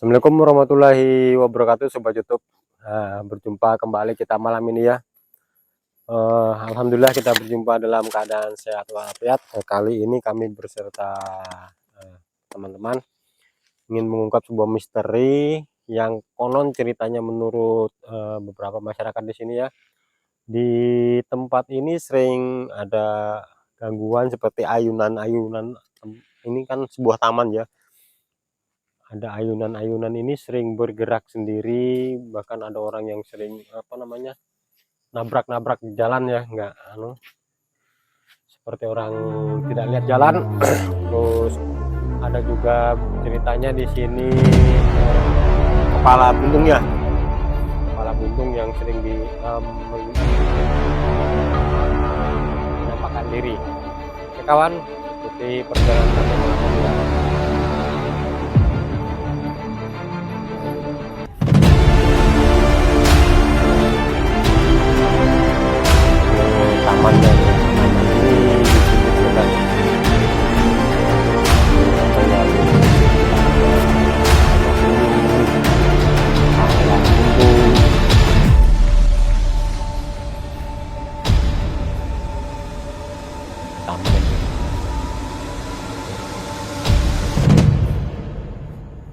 Assalamualaikum warahmatullahi wabarakatuh, Sobat YouTube. Nah, berjumpa kembali kita malam ini ya. Alhamdulillah kita berjumpa dalam keadaan sehat walafiat. Kali ini kami berserta teman-teman ingin mengungkap sebuah misteri yang konon ceritanya menurut beberapa masyarakat di sini ya. Di tempat ini sering ada gangguan seperti ayunan-ayunan. Ini kan sebuah taman ya. Ada ayunan-ayunan ini sering bergerak sendiri, bahkan ada orang yang sering nabrak-nabrak di jalan ya, nggak seperti orang tidak lihat jalan. Terus ada juga ceritanya di sini kepala buntung yang sering menampakkan diri. Oke kawan, ikuti perjalanan kami malam ini ya. Tamannya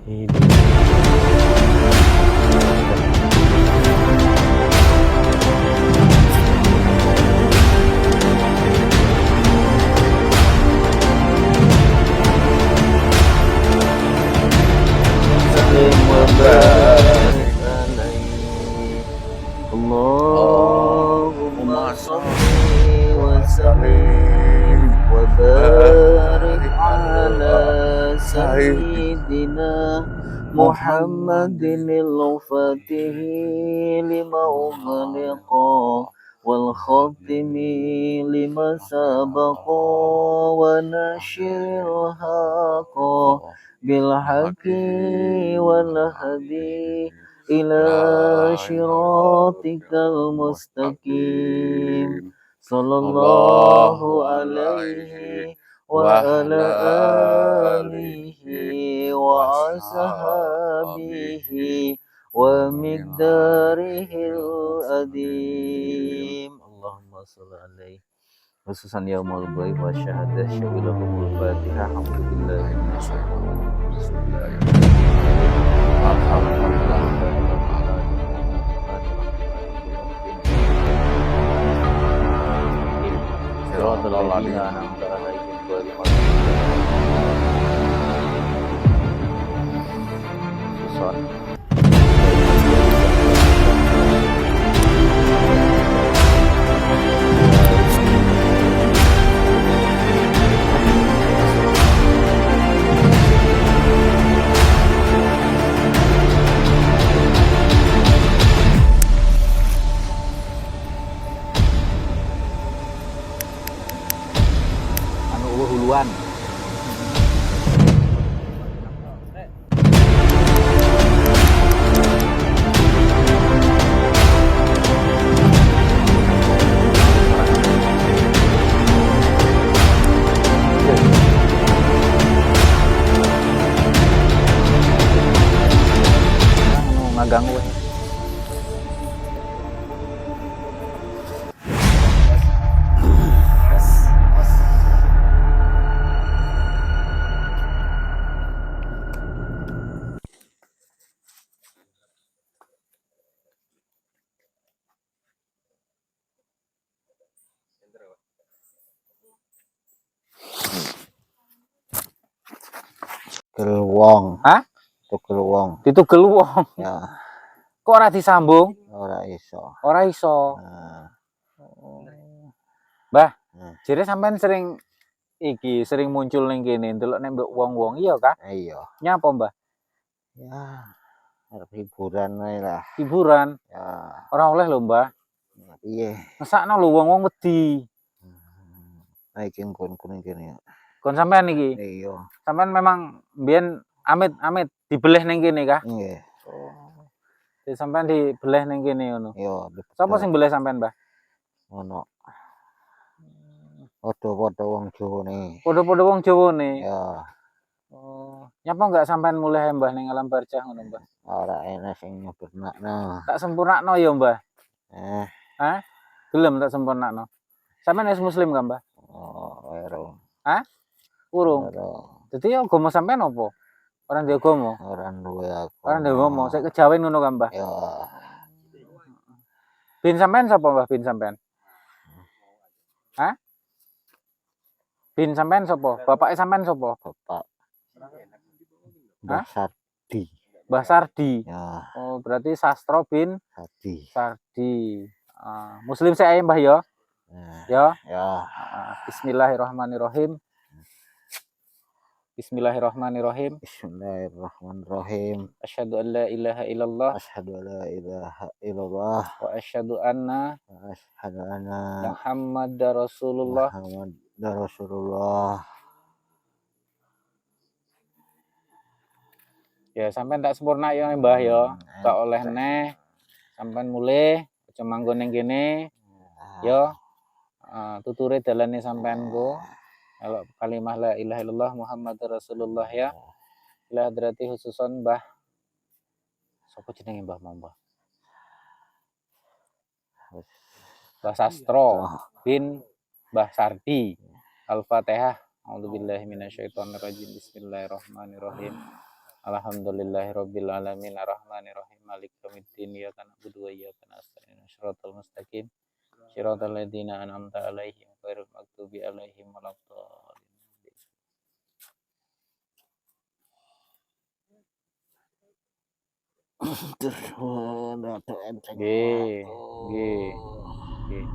ini disebut Allahumma sholli wa sallim wa barik ala sayyidina Muhammadin al-fatihi lima ughliqa wal khatimi lima sabaqa wa nasyiril haqa bil haqqi wal hadi ila syiratikal mustaqim sallallahu alaihi wa ala alihi wa ashabihi wa miqdarihil adim. Allahumma sholli alaihi khususan yaumul bayi wa syahadah syawilahumul fatihah. Alhamdulillah huluan. Ngaganggu Geluwong. Hah? Tugel wong. Ditugel wong. Ya, Kok ora disambung? ora iso. Ora iso. Nah, Mbah, Nah. jere sampean sering muncul ning kene ndelok nek mbok wong-wong iya kah? iya. Nyapa, Mbah? Ya, arep hiburan ae lah. Hiburan. Ya, Ora oleh lho, Mbah. piye? Ngesakno lho wong-wong wedi. Iki nggon kene. Kon sampean iki. Iya. Sampean memang mbiyen amit-amit dibeleh ning kene kah? Nggih. Jadi sampean dibeleh ning kene ngono. Iya. Sapa sing beleh sampean, Mbah? Ono. Padha-padha wong Jawane. Padha-padha wong Jawane. Ya. Oh, nyapa enggak sampean mulai Mbah ning alam barcah ngono, Mbah? Ora enak sing nyempurnakno. Tak sempurnakno ya, Mbah. Eh, Hah? Gelem tak sempurnakno. Sampean wis muslim kan, Mbah? oh, ero. Hah? Urung. Dadi agama sampean apa? Ora ndek agama. Ora duwe aku. Ora ndek agama. Sik kejawen ngono kan, Mbah? Ya, Bin sampean sapa, Mbah? Bin sampean? Hah? Bin sampean sapa? Bapake sampean sapa? bapak. Mbah Sardi. Mbah Sardi. Ya, Oh, berarti Sastro bin Sardi. Sardi. Muslim saya Mbah ya. Nah, Ya. ya. Bismillahirrahmanirrahim. Bismillahirrahmanirrahim. Bismillahirrahmanirrahim. Asyhadu an la ilaha illallah Asyhadu an la ilaha illallah wa asyhadu anna wa asyhadu anna Muhammadar Rasulullah. Muhammadar Rasulullah. Ya, sampean tak sempurna ya Mbah ya. Tak oleh neh. Sampean mulai aja manggon ning kene ya. Tuture dalane sampean go. Kalau kalimah la ilaha illallah Muhammadar Rasulullah ya. Ila hadrati khususon Mbah. Sopo jenenge Mbah Mbah? Mbah Sastro bin Mbah Sardi. Al-Fatihah. A'udzubillahi minasyaitonirrajim. Bismillahirrahmanirrahim. Alhamdulillahirabbil alamin arrahmanirrahim maliki yaumiddin iyyaka na'budu wa iyyaka nasta'in shiratal mustaqim shiratal ladzina an'amta 'alaihim ghairil maghdubi 'alaihim waladdallin. Nggih, nggih. Nggih.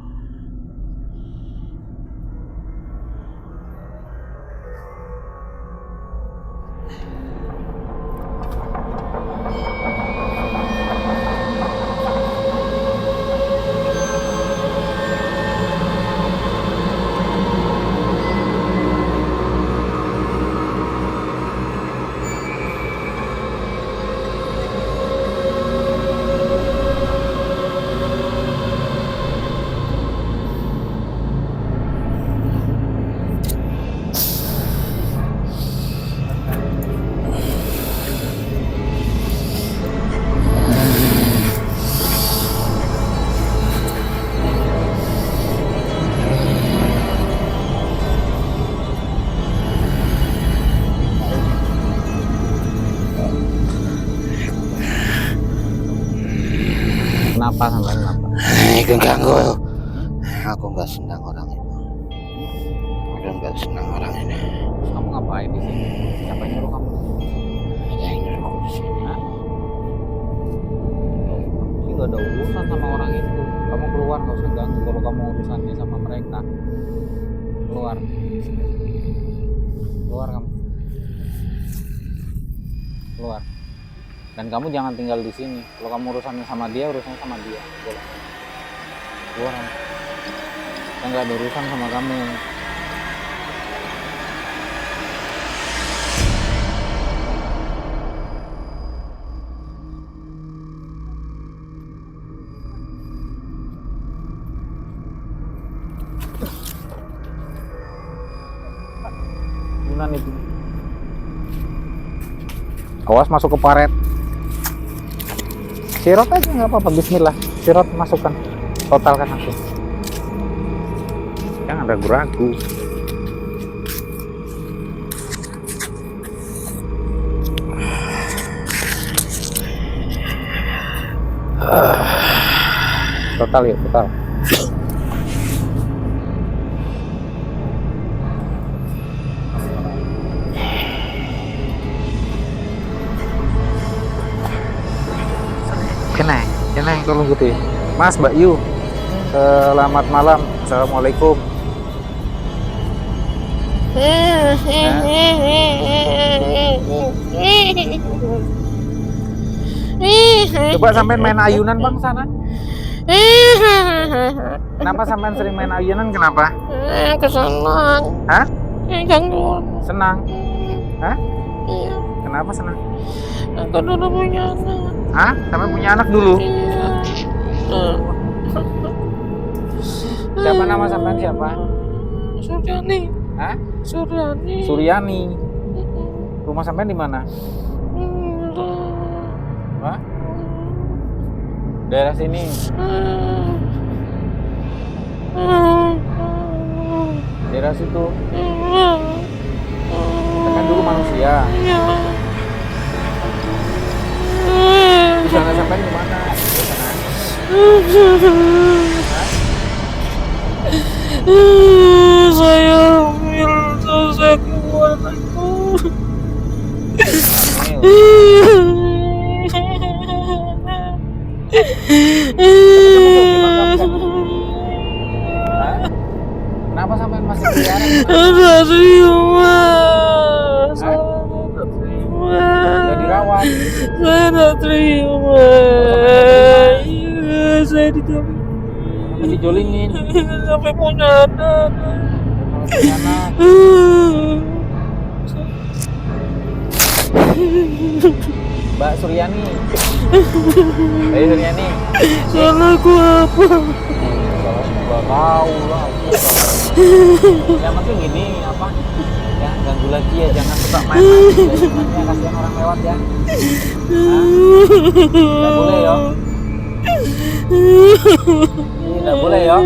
Kenapa sampai kenapa? Itu ganggu. Aku nggak senang orang ini. Aku nggak senang orang ini. Kamu ngapain di sini? Siapa nyuruh kamu? Ada yang nyuruh di sini. Hah? Kamu sih gak ada urusan sama orang itu. Kamu keluar, nggak usah ganggu kalau kamu urusannya sama mereka. Keluar. Keluar kamu. Keluar. Dan kamu jangan tinggal di sini. Kalau kamu urusannya sama dia, urusannya sama dia. Boleh. Keluar kamu. Saya nggak ada urusan sama kamu. Yunan itu. Awas masuk ke paret. Sirot aja nggak apa-apa. Bismillah. Sirot masukkan. Totalkan langsung. Jangan ragu-ragu. Total yuk, total. Kenang, tolong putih. Mas, Mbak Yu. Selamat malam. Assalamualaikum. Coba sampean main ayunan bang sana. Kenapa sampean sering main ayunan? Kenapa? Kesenang. Hah? Gangguan. Senang. Hah? Iya. Kenapa senang? Aku dulu punya anak. Hah? Sampai punya anak dulu? Iya. Siapa nama sampean siapa? Suryani. Hah? Suryani. Suryani. Rumah sampean di mana? Hah? Daerah sini. Daerah situ. Kan dulu manusia. Di sana sampean di mana? Di sana. Saya hamil, saya keluar aku. Hah? Kenapa sampean masih keliaran? Ada terima. Saya tidak terima. Udah dirawat. Saya tidak terima. Saya tidak Sampai dijolingin. sampai punya anak. Sampai punya anak. Mbak Suryani. Mbak Suryani. Salahku apa? Nggak tahu lah. Ya maksudnya gini apa? Ya ganggu lagi ya, jangan suka main ya, kasihan orang lewat ya. Nggak boleh ya. Nggak boleh ya.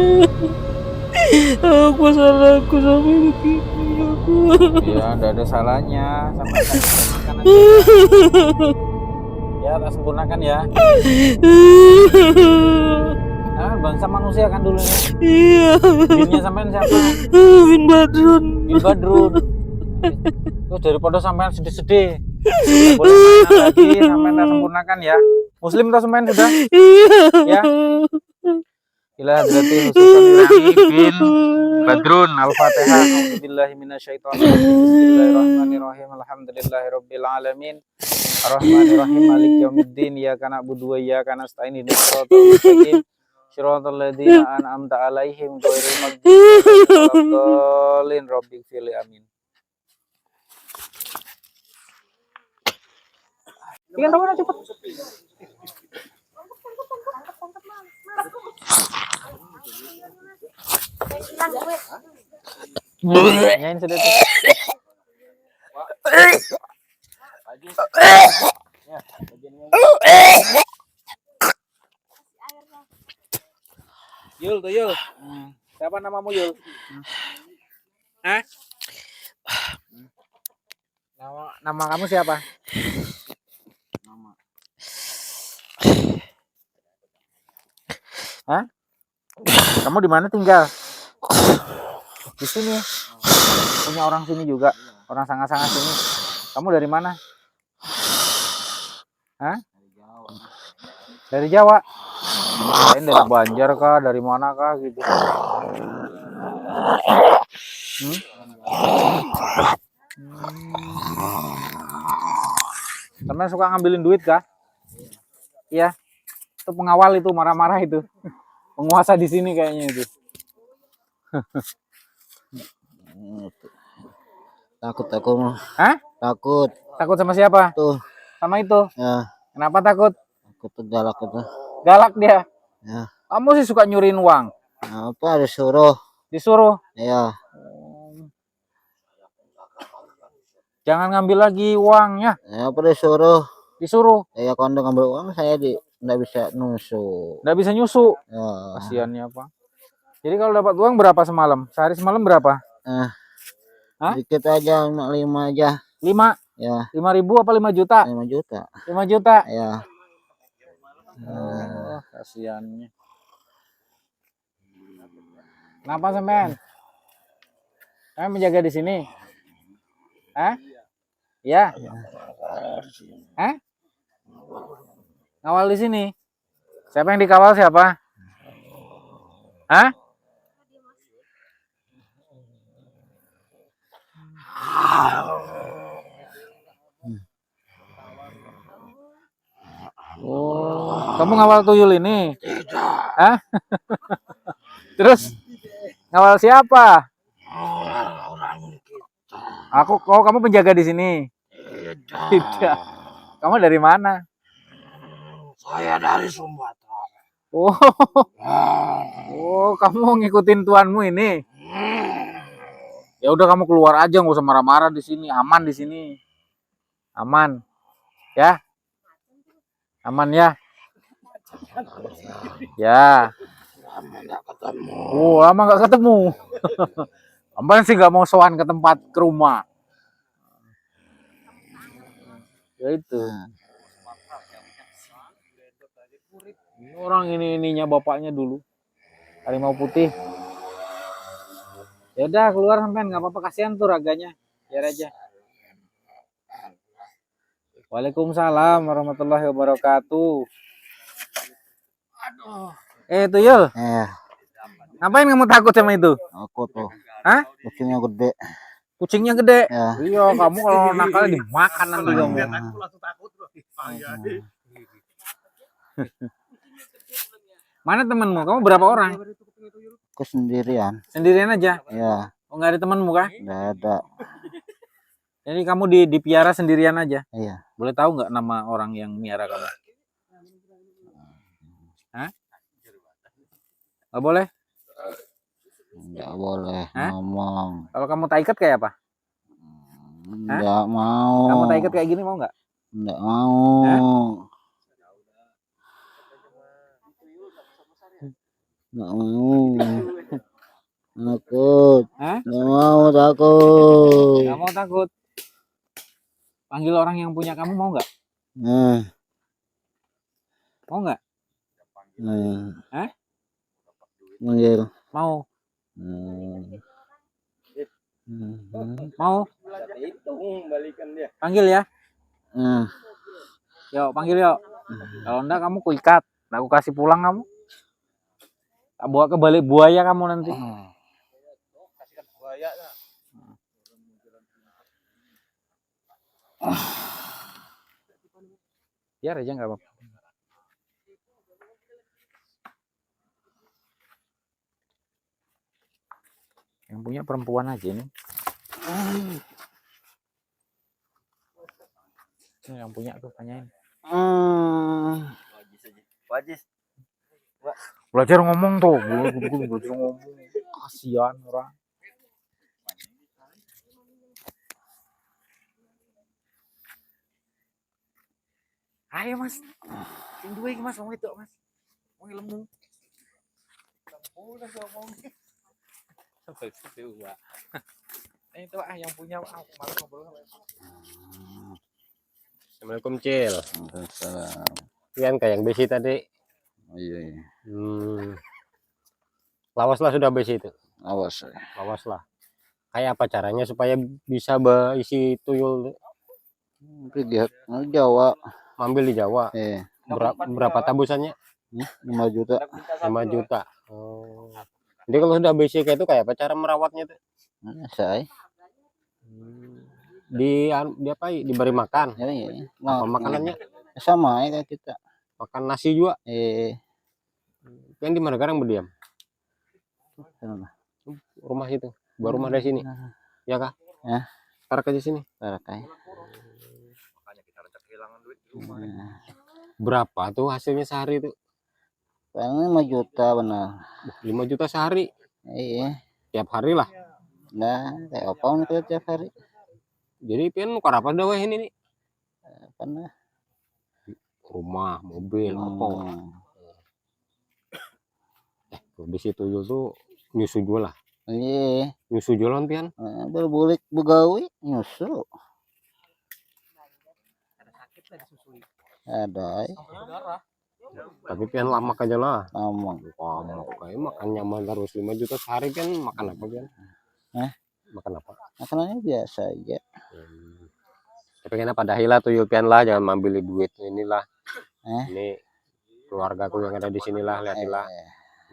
Apa salahku sampai begini aku? Ya nggak ada salahnya. Sampai sempurnakan aja. Ya tak sempurnakan ya. Nah, bangsa manusia kan dulunya. Iya. Binnya sampean siapa? Bin Badrun. Bin Badrun. Terus daripada sampean sedih-sedih. Nggak boleh mainan lagi, sampean tak sempurnakan ya. Muslim tak sampean sudah? Iya. Ya. Ila hadratil Husaini bin Badrun. Al-Fatihah. A'udzubillahi minasyaitonir rajim. Bismillahirrahmanirrahim. Alhamdulillahirabbil alamin. Arrahmanirrahim. Maliki yaumiddin. Iyyaka na'budu wa iyyaka nasta'in. Ihdinas siratal mustaqim. Shiratal ladzina an'amta 'alaihim ghairil maghdubi 'alaihim waladdallin. Rabbighfirli amin. Ikan rawan cepet. Nyanyiin sudah tuh. Yul tuh Yul. Siapa namamu Yul? Hah? Nama kamu siapa? Hah? Kamu di mana tinggal? Di sini. Punya orang sini juga. Orang sangat-sangat sini. Kamu dari mana? Hah? Dari Jawa. Lain dari Banjar kah? Dari mana kah gitu? Temen suka ngambilin duit kah? Iya. Itu pengawal itu marah-marah itu. Penguasa di sini kayaknya itu. Takut aku mah. Hah? Takut. Takut sama siapa? Tuh. Sama itu. Ya, Kenapa takut? aku tuh galak itu. Galak dia. Ya. Kamu sih suka nyuriin uang. Apa disuruh? Disuruh. Ya. Jangan ngambil lagi uangnya. Ya, apa disuruh? Disuruh. Ya kalau ngambil uang saya nggak bisa nusuk. Nggak bisa nyusu. Ya. Kasiannya apa. Jadi kalau dapat uang berapa semalam? Sehari semalam berapa? Hah? Dikit aja, 5 aja. 5? Ya, 5.000 apa 5 juta? 5 juta. 5 juta. Ya. Oh, kasiannya. Kenapa sampean? Kalian menjaga di sini? Hah? Ya. Hah? Ngawal di sini? Siapa yang dikawal siapa? Hah? Oh, kamu ngawal tuyul ini? Tidak. Hah? Terus ngawal siapa? Kamu penjaga di sini? Tidak. Kamu dari mana? Saya dari Sumatera. Oh, kamu ngikutin tuanmu ini? Ya udah kamu keluar aja, nggak usah marah-marah di sini, aman di sini. Aman. Ya. Aman ya. Ya. Lama nggak ketemu. Lama nggak ketemu. Aman sih nggak mau sowan ke tempat ke rumah. Ya itu. Ini orang ininya bapaknya dulu. Harimau putih. Ya udah keluar sampean, nggak apa-apa, kasihan tuh raganya. Biar aja. Waalaikumsalam warahmatullahi wabarakatuh. Tuyul, ngapain kamu takut sama itu? Aku tuh. Hah? Kucingnya gede. Kucingnya gede. Ya. Iya, kamu kalau nakal dimakan nanti kamu. Mana temanmu? Kamu berapa orang? Aku sendirian. Sendirian aja? Ya. Oh, nggak ada temanmu kah? Nggak ada. Jadi kamu dipiara sendirian aja? Iya. Boleh tahu nggak nama orang yang miara kamu? Hah? Nggak boleh? Nggak boleh Hah? ngomong. Kalau kamu tak ikat kayak apa? Nggak mau. Kamu tak ikat kayak gini mau nggak? Nggak mau. Nggak mau. Takut. Hah? Nggak mau, takut. Nggak mau takut. Panggil orang yang punya kamu mau nggak? Nah. Mau nggak? Nah. Hah? Manggil. Mau. Mau? Panggil ya. Yuk, panggil yuk. Kalau enggak kamu kuikat. Aku kasih pulang kamu. Tak bawa ke balik buaya kamu nanti. Biar aja nggak apa-apa. Yang punya perempuan aja ini. Ini yang punya tuh tanyain. Belajar ngomong tuh, belajar ngomong. Kasihan orang. Ayo mas, sing dua mas, mau itu mas, mau lemu. Udah ngomong. Sampai situ ya. Itu yang punya aku malah ngobrol sama. Assalamualaikum Cil. Waalaikumsalam. Pian kayak yang besi tadi. Oh, iya. Lawas lah sudah besi itu. Awas. Lawas lah. Kayak apa caranya supaya bisa isi tuyul? Lihat Jawa. Ambil di Jawa. Berapa tabusannya? 5 juta. 5 juta. Oh. Jadi kalau sudah besi kayak itu kayak apa cara merawatnya tuh? Saya. Di apa? Diberi makan. Ya, iya. Apa makanannya? Sama ya kayak kita. Makan nasi juga. Yang di mana sekarang berdiam? Rumah itu. Buat rumah dari sini. Ya kah? Ya. Sekarang ke sini. Kayak. Berapa tuh hasilnya sehari itu? Paling 5 juta benar. 5 juta sehari. Iya. Tiap hari lah. Nah, kayak apa nih tiap hari? Jadi pian mau apa dah weh ini nih? Pernah. Rumah, mobil, apa? Di situ tuh nyusu jual lah. Iya. Nyusu jualan pian? Berbulik begawi nyusu. Ada. Tapi pian lama aja lah. Lama. Kayak makan nyaman terus 5 juta sehari kan makan apa pian? Makan apa? Makanannya biasa aja. Tapi kenapa dahilah tuyul pian lah, jangan ambil duit inilah. Ini keluargaku yang ada di sinilah, lihatlah.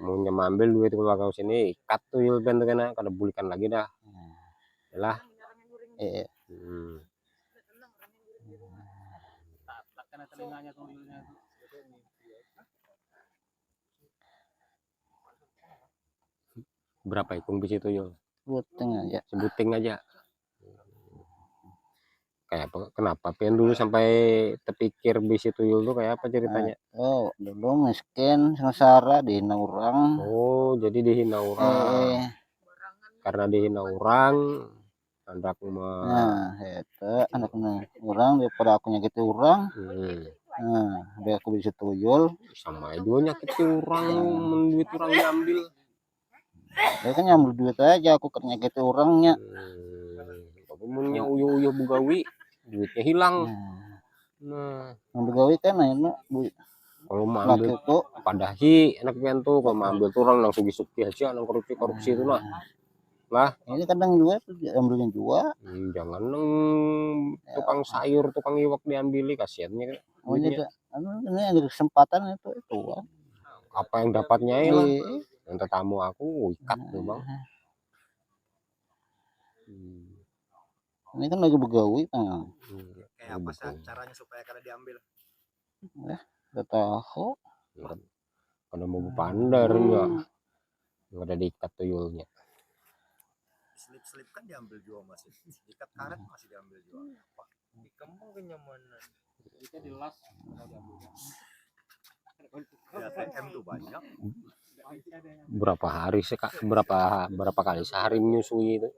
Mau nyambil duit keluarga sini, ikat tuyul pian tuh kena, kada bulikan lagi dah. Yalah. Berapa ikung bisi tuyul? Sebuting aja. Kayak apa? Kenapa pian dulu sampai terpikir bisi tuyul tuh kayak apa ceritanya? Dulu miskin, sengsara, dihina orang. Oh, jadi dihina orang. Karena dihina orang, Andak mah. Nah, eta anakna urang daripada aku nyakiti urang. Nah, biar aku bisa tuyul. Sama dua nyakiti orang, mun duit orang diambil. Ya kan nyambil duit aja aku kan nyakiti urangnya. Tapi munnya uyuh-uyuh begawi, duitnya hilang. Nah, Yang begawi kan ayeuna duit. kalau mau Laki ambil itu padahi enak pian tuh, kalau mau ambil tuh orang langsung disuki aja, nang korupsi itu nah. Lah, ini kadang juga ambilnya juga. jangan nang tukang sayur, tukang iwak diambili, kasihannya kan. Oh ini ada kesempatan itu kan. Apa yang dapatnya ya lah. Iya. Yang tetamu aku ikat tuh bang. Ini kan lagi begawi kan. Kayak apa sih caranya supaya kada diambil? Udah tahu. Kalau mau pandar enggak ada diikat tuyulnya. Selip-selip kan diambil juga masih. Ikat karet masih diambil juga. Di kampung kenyamanan. Kita dilas di ATM tuh banyak. Berapa hari sih kak? Berapa kali sehari menyusui itu?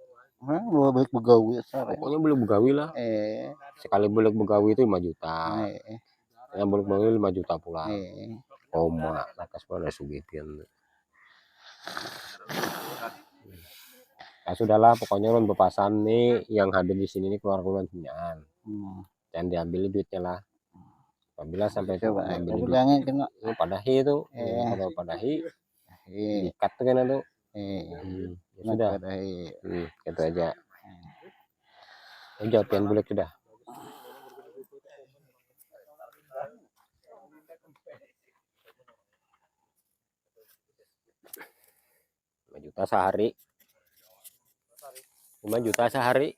Boleh balik begawi sare. Pokoknya boleh begawi lah. Sekali boleh begawi itu 5 juta. Yang boleh begawi 5 juta pula. Koma, lakas pada sugitin. Ya sudahlah, pokoknya ulun bepasan nih yang hadir di sini nih keluarga ulun punyaan. Jangan diambil duitnya lah. Apabila sampai itu ambil duit kena padahi itu, kalau padahi diikat tuh kan itu. Ya sudah. Gitu aja. Jawab yang boleh sudah. Juta sehari. 5 juta sehari.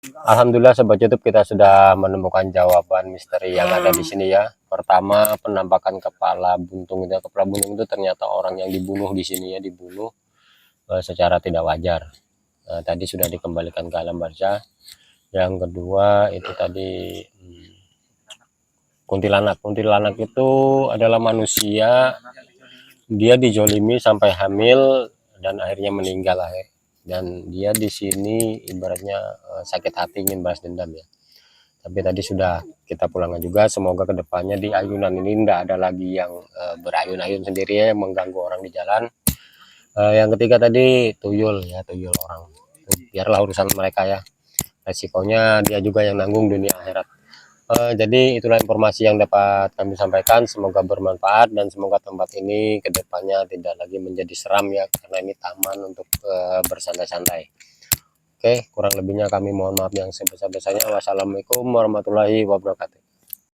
Alhamdulillah sobat YouTube kita sudah menemukan jawaban misteri yang ada di sini ya. Pertama, penampakan kepala buntung itu. Kepala buntung itu ternyata orang yang dibunuh di sini ya, dibunuh secara tidak wajar. Tadi sudah dikembalikan ke alam barzah. Yang kedua itu tadi kuntilanak. Kuntilanak itu adalah manusia, dia dijolimi sampai hamil dan akhirnya meninggal lah ya. Dan dia di sini ibaratnya sakit hati ingin balas dendam ya. Tapi tadi sudah kita pulangkan juga. Semoga kedepannya di ayunan ini tidak ada lagi yang berayun-ayun sendiri ya, yang mengganggu orang di jalan. Yang ketiga tadi tuyul ya, tuyul orang. Biarlah urusan mereka ya. Resikonya dia juga yang nanggung dunia akhirat. Jadi itulah informasi yang dapat kami sampaikan. Semoga bermanfaat dan semoga tempat ini kedepannya tidak lagi menjadi seram ya, karena ini taman untuk bersantai-santai. Oke, kurang lebihnya kami mohon maaf yang sebesar-besarnya. Wassalamualaikum warahmatullahi wabarakatuh.